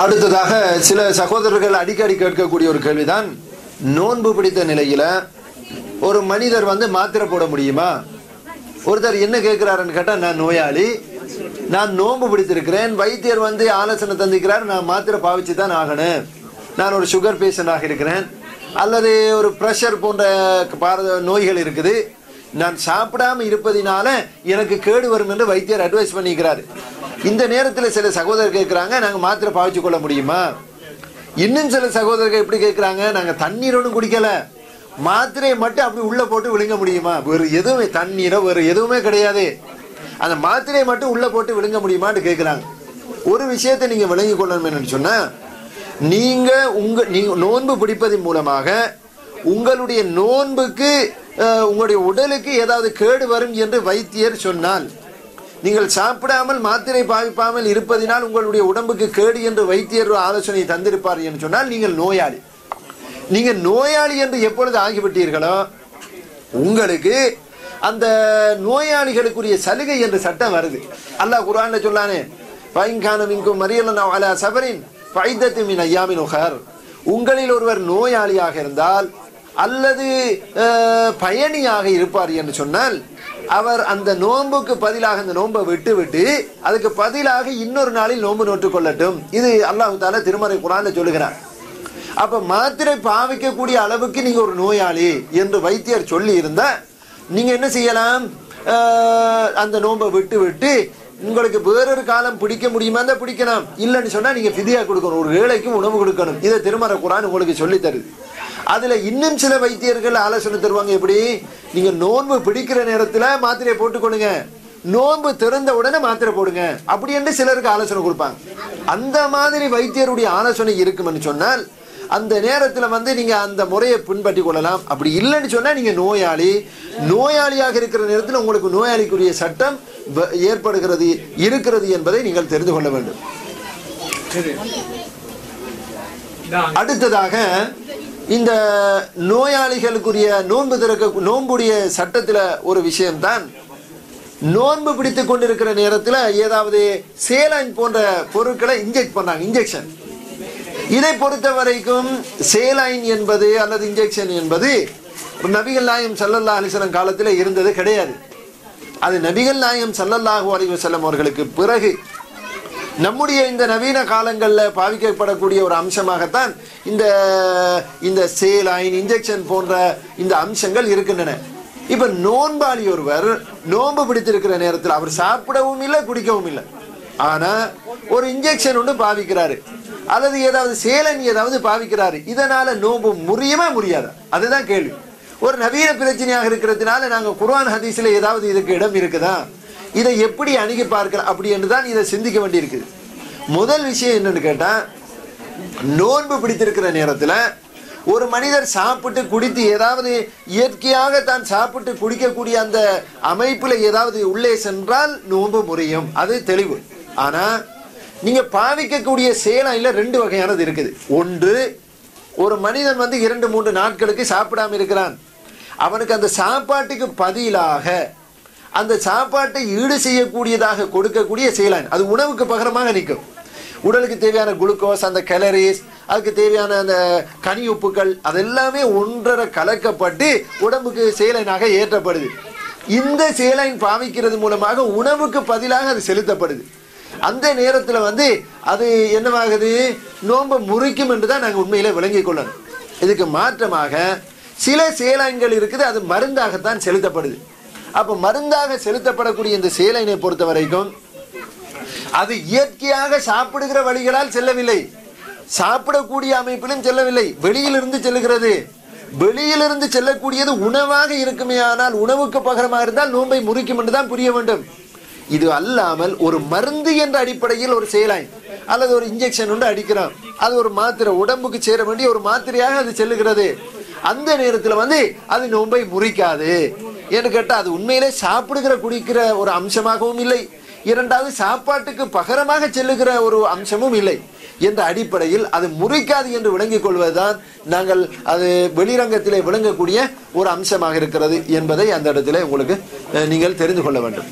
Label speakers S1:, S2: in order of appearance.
S1: அடுத்ததாக சில சகோதரர்கள் அடிக்கடி கேட்கக்கூடிய ஒரு கேள்விதான், நோன்பு பிடித்த நிலையில ஒரு மனிதர் மாத்திரை போட முடியுமா? ஒருத்தர் என்ன கேட்கிறாருன்னு கேட்டா, நான் நோயாளி, நான் நோன்பு பிடித்திருக்கிறேன், வைத்தியர் ஆலோசனை தந்திக்கிறார், நான் மாத்திரை பாவிச்சு தான் ஆகணும், நான் ஒரு சுகர் பேஷண்டாக இருக்கிறேன், அல்லது ஒரு பிரஷர் போன்ற நோய்கள் இருக்குது, நான் சாப்பிடாம இருப்பதினால எனக்கு கேடு வரும் என்று வைத்தியர் அட்வைஸ் பண்ணிக்கிறாரு. இந்த நேரத்தில் சில சகோதரர் கேட்கிறாங்க, நாங்கள் மாத்திரை பாவிச்சு கொள்ள முடியுமா? இன்னும் சில சகோதரர்கள் எப்படி கேட்கிறாங்க, நாங்கள் தண்ணீர் ஒன்றும் குடிக்கல, மாத்திரையை மட்டும் அப்படி உள்ள போட்டு விழுங்க முடியுமா? வேறு எதுவுமே தண்ணீரோ வேறு எதுவுமே கிடையாது, அந்த மாத்திரையை மட்டும் உள்ள போட்டு விழுங்க முடியுமான்னு கேட்கிறாங்க. ஒரு விஷயத்தை நீங்க விளங்கி கொள்ளணும் என்னன்னு சொன்னா, நீங்க நோன்பு பிடிப்பதன் மூலமாக உங்களுடைய நோன்புக்கு உங்களுடைய உடலுக்கு ஏதாவது கேடு வரும் என்று வைத்தியர் சொன்னால், நீங்கள் சாப்பிடாமல் மாத்திரை பாவிப்பாமல் இருப்பதினால் உங்களுடைய உடம்புக்கு கேடு என்று வைத்தியர் ஆலோசனை தந்திருப்பார் என்று சொன்னால், நீங்கள் நோயாளி. நீங்க நோயாளி என்று எப்பொழுது ஆகிவிட்டீர்களோ, உங்களுக்கு அந்த நோயாளிகளுக்குரிய சலுகை என்ற சட்டம் வருது. அல்லாஹ் குர்ஆன்ல சொல்லானே, ஃபைன்கான மின்கும் மரியலன் அலா சபரின் ஃபைதத்து மின் அய்யாமின் உஹர், உங்களில் ஒருவர் நோயாளியாக இருந்தால் அல்லது பயணியாக இருப்பார் என்று சொன்னால், அவர் அந்த நோன்புக்கு பதிலாக அந்த நோன்பை விட்டு அதுக்கு பதிலாக இன்னொரு நாளில் நோன்பு நோட்டுக் கொள்ளட்டும். இது அல்லாஹ் தஆலா திருமறை குர்ஆன்ல சொல்லுகிறார். அப்ப மாத்திரை பாவிக்கக்கூடிய அளவுக்கு நீங்க ஒரு நோயாளி என்று வைத்தியர் சொல்லி இருந்தா, நீங்க என்ன செய்யலாம், அந்த நோன்பை விட்டு உங்களுக்கு வேறொரு காலம் பிடிக்க முடியுமா தான் பிடிக்கலாம். இல்லைன்னு சொன்னா நீங்க ஃபிதியா கொடுக்கணும், ஒரு ஏழைக்கும் உணவு கொடுக்கணும். இதை திருமறை குர்ஆன் உங்களுக்கு சொல்லி தருது. அதுல இன்னும் சில வைத்தியர்கள் ஆலோசனை தருவாங்க, எப்படி நீங்க நோன்பு பிடிக்கிற நேரத்துல மாத்திரையை போட்டுக்கொள்ளுங்க, நோன்பு திறந்த உடனே மாத்திரை போடுங்க, அப்படி என்று சிலருக்கு ஆலோசனை கொடுப்பாங்க. அந்த மாதிரி வைத்தியருடைய ஆலோசனை இருக்கும்னு சொன்னால், அந்த நேரத்தில் நீங்க அந்த முறையை பின்பற்றி கொள்ளலாம். அப்படி இல்லைன்னு சொன்னா நீங்க நோயாளியாக இருக்கிற நேரத்தில் உங்களுக்கு நோயாளிக்குரிய சட்டம் இருக்கிறது என்பதை நீங்கள் தெரிந்து கொள்ள வேண்டும். அடுத்ததாக இந்த நோயாளிகளுக்குரிய நோன்புடைய சட்டத்தில் ஒரு விஷயம்தான், நோன்பு பிடித்துக் கொண்டிருக்கிற நேரத்தில் ஏதாவது சேலைன் போன்ற பொருட்களை இன்ஜெக்ட் பண்ணாங்க, இன்ஜெக்ஷன். இதை பொறுத்த வரைக்கும் சேலைன் என்பது அல்லது இன்ஜெக்ஷன் என்பது நபிகள் நாயகம் ஸல்லல்லாஹு அலைஹி வஸல்லம் காலத்தில் இருந்தது கிடையாது. அது நபிகள் நாயகம் ஸல்லல்லாஹு அலைஹி வஸல்லம் அவர்களுக்கு பிறகு நம்முடைய இந்த நவீன காலங்களில் பாவிக்கப்படக்கூடிய ஒரு அம்சமாகத்தான் இந்த சேலைன் இன்ஜெக்ஷன் போன்ற இந்த அம்சங்கள் இருக்கின்றன. இப்ப நோன்பாளி ஒருவர் நோன்பு பிடித்திருக்கிற நேரத்தில் அவர் சாப்பிடவும் இல்லை குடிக்கவும் இல்லை, ஆனா ஒரு இன்ஜெக்ஷன் ஒன்று பாவிக்கிறாரு அல்லது ஏதாவது சேலன் ஏதாவது பாவிக்கிறாரு, இதனால நோன்பு முறியுமா முடியாதா? அதுதான் கேள்வி. ஒரு நவீன பிரச்சனையாக இருக்கிறதுனால நாங்க குர்ஆன் ஹதீஸ்ல ஏதாவது இதுக்கு இடம் இருக்குதா, இதை எப்படி அணுகி பார்க்கலாம் அப்படி என்றுதான் இதை சிந்திக்க வேண்டி இருக்குது. முதல் விஷயம் என்னன்னு கேட்டா, நோன்பு பிடித்திருக்கிற நேரத்துல ஒரு மனிதர் சாப்பிட்டு குடித்து ஏதாவது இயற்கையாக தான் சாப்பிட்டு குடிக்கக்கூடிய அந்த அமைப்புல ஏதாவது உள்ளே சென்றால் நோன்பு முறியும், அது தெளிவு. ஆனா நீங்க பாவிக்கக்கூடிய சேலையில ரெண்டு வகையானது இருக்குது. ஒன்று, ஒரு மனிதன் 2-3 நாட்களுக்கு சாப்பிடாம இருக்கிறான், அவனுக்கு அந்த சாப்பாட்டுக்கு பதிலாக அந்த சாப்பாட்டை ஈடு செய்யக்கூடியதாக கொடுக்கக்கூடிய சேலைன், அது உணவுக்கு பகரமாக நிற்கும். உடலுக்கு தேவையான குளுக்கோஸ், அந்த கேலரிஸ், அதுக்கு தேவையான அந்த கனி உப்புக்கள், அதெல்லாமே ஒன்றரை கலக்கப்பட்டு உடம்புக்கு சேலைனாக ஏற்றப்படுது. இந்த சேலைன் பாவிக்கிறது மூலமாக உணவுக்கு பதிலாக அது செலுத்தப்படுது. அந்த நேரத்தில் அது என்னவாகுது, நோன்பை முறிக்கும் என்றுதான் நாங்கள் உண்மையிலே விளங்கிக் கொள்ளணும். இதுக்கு மாற்றமாக சில சேலைன்கள் இருக்குது, அது மருந்தாகத்தான் செலுத்தப்படுது. அப்ப மருந்தாக செலுத்தப்படக்கூடிய இந்த சேலைனை பொறுத்த வரைக்கும் அது இயற்கையாக சாப்பிடுகிற வழிகளால் செல்லவில்லை, சாப்பிடக்கூடிய அமைப்பிலும் செல்லவில்லை, வெளியிலிருந்து செல்லுகிறது. வெளியிலிருந்து செல்லக்கூடியது உணவாக இருக்குமே, ஆனால் உணவுக்கு பகரமாக இருந்தால் நோன்பை முறிக்கும் என்றுதான் புரிய வேண்டும். இது அல்லாமல் ஒரு மருந்து என்ற அடிப்படையில் ஒரு சேலைன் அல்லது ஒரு இன்ஜெக்ஷன் ஒன்று அடிக்கிறோம், அது ஒரு மாத்திரை, உடம்புக்கு சேர வேண்டிய ஒரு மாத்திரையாக அது செல்லுகிறது. அந்த நேரத்தில் அது நோன்பை முறிக்காது என்று கேட்டால், அது உண்மையிலே சாப்பிடுகிற குடிக்கிற ஒரு அம்சமாகவும் இல்லை, இரண்டாவது சாப்பாட்டுக்கு பகரமாக செல்லுகிற ஒரு அம்சமும் இல்லை என்ற அடிப்படையில் அது முறிக்காது என்று விளங்கிக் கொள்வதுதான் நாங்கள் அது வெளிரங்கத்திலே விளங்கக்கூடிய ஒரு அம்சமாக இருக்கிறது என்பதை அந்த இடத்திலே உங்களுக்கு நீங்கள் தெரிந்து கொள்ள வேண்டும்.